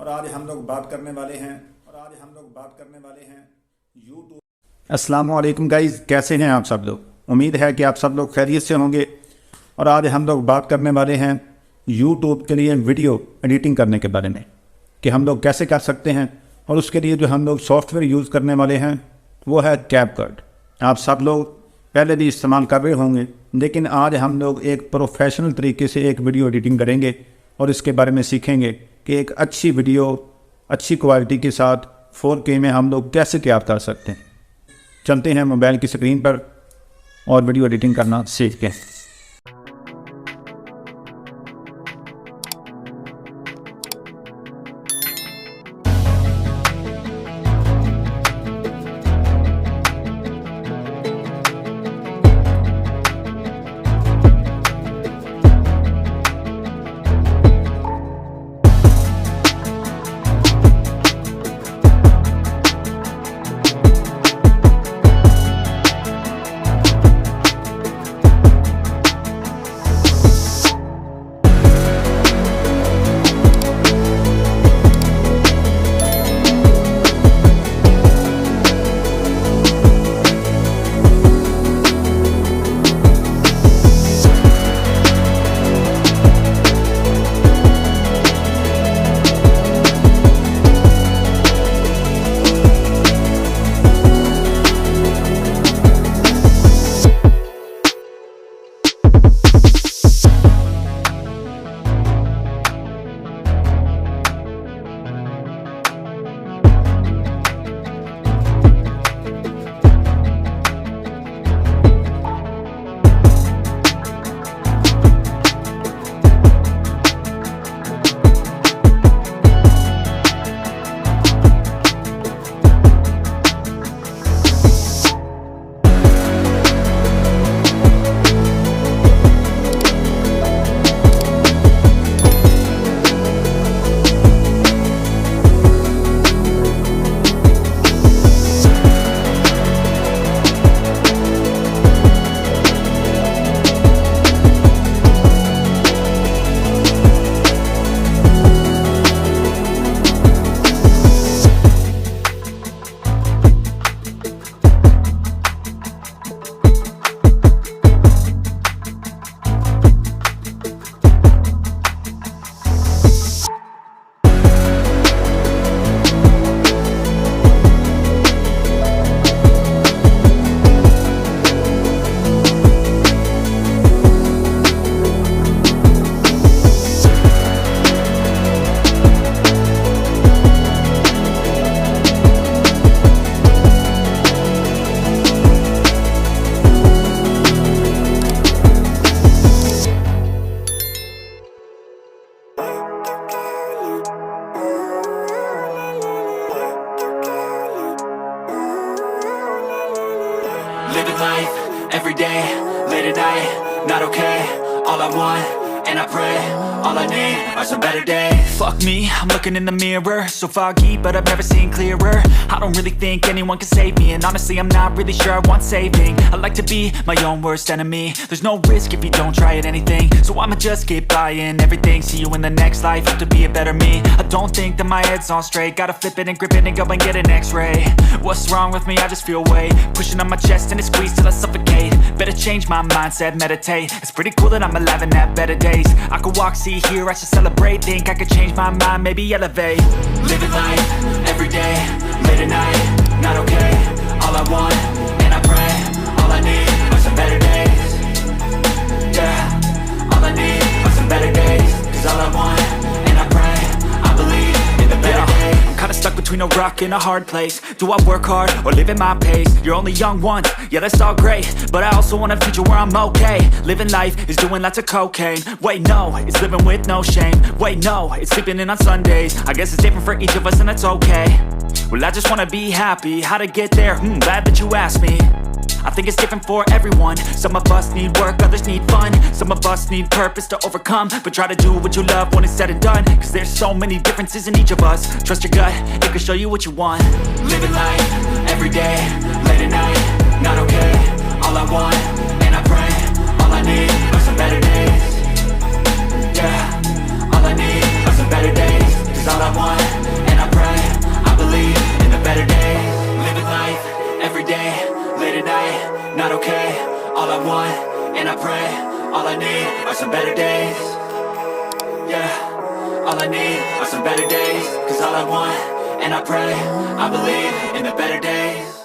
और आज हम लोग बात करने वाले हैं यूट्यूब। अस्सलाम वालेकुम गाइज़, कैसे हैं आप सब लोग? उम्मीद है कि आप सब लोग खैरियत से होंगे। और आज हम लोग बात करने वाले हैं यूट्यूब के लिए वीडियो एडिटिंग करने के बारे में, कि हम लोग कैसे कर सकते हैं। और उसके लिए जो हम लोग सॉफ्टवेयर यूज़ करने वाले हैं वो है CapCut। आप सब लोग पहले भी इस्तेमाल कर रहे होंगे, लेकिन आज हम लोग एक प्रोफेशनल तरीके से एक वीडियो एडिटिंग करेंगे और इसके बारे में सीखेंगे कि एक अच्छी वीडियो अच्छी क्वालिटी के साथ 4K में हम लोग कैसे तैयार कर सकते हैं। चलते हैं मोबाइल की स्क्रीन पर और वीडियो एडिटिंग करना सीखते हैं। Living life, every day, late at night, not okay. All I want, and I pray, all I need are some better days. Fuck me, I'm looking in the mirror, so foggy, but I've never seen clearer. I don't really think anyone can save me, and honestly I'm not really sure I want saving. I like to be my own worst enemy. There's no risk if you don't try at anything, so I'ma just keep buying everything. See you in the next life, have to be a better me. I don't think that my head's on straight, gotta flip it and grip it and go and get an x-ray. What's wrong with me? I just feel weight pushing on my chest and it squeezes till I suffocate. Better change my mindset, meditate. It's pretty cool that I'm alive and have better days. I could walk, see, hear, I should celebrate. Think I could change my mind, maybe elevate. Living life, every day, late at night, not okay. All I want, and I pray, all I need are some better days. Yeah, all I need are some better days. Cause all I want, and I pray, I believe in the better days. I'm kinda stuck between a rock and a hard place. Do I work hard or live at my pace? You're only young once, yeah that's all great, but I also want a future where I'm okay. Living life is doing lots of cocaine. Wait no, it's living with no shame. Wait no, it's sleeping in on Sundays. I guess it's different for each of us and that's okay. Well I just wanna be happy, how to get there? Glad that you asked me. I think it's different for everyone. Some of us need work, others need fun. Some of us need purpose to overcome. But try to do what you love when it's said and done, cause there's so many differences in each of us. Trust your gut, it can show you what you want. Living life, every day, late at night, not okay. All I want, and I pray, all I need are some better days. Yeah, all I need are some better days. Cause all I want, are some better days. Cause all I want, and I pray, I believe in the better days.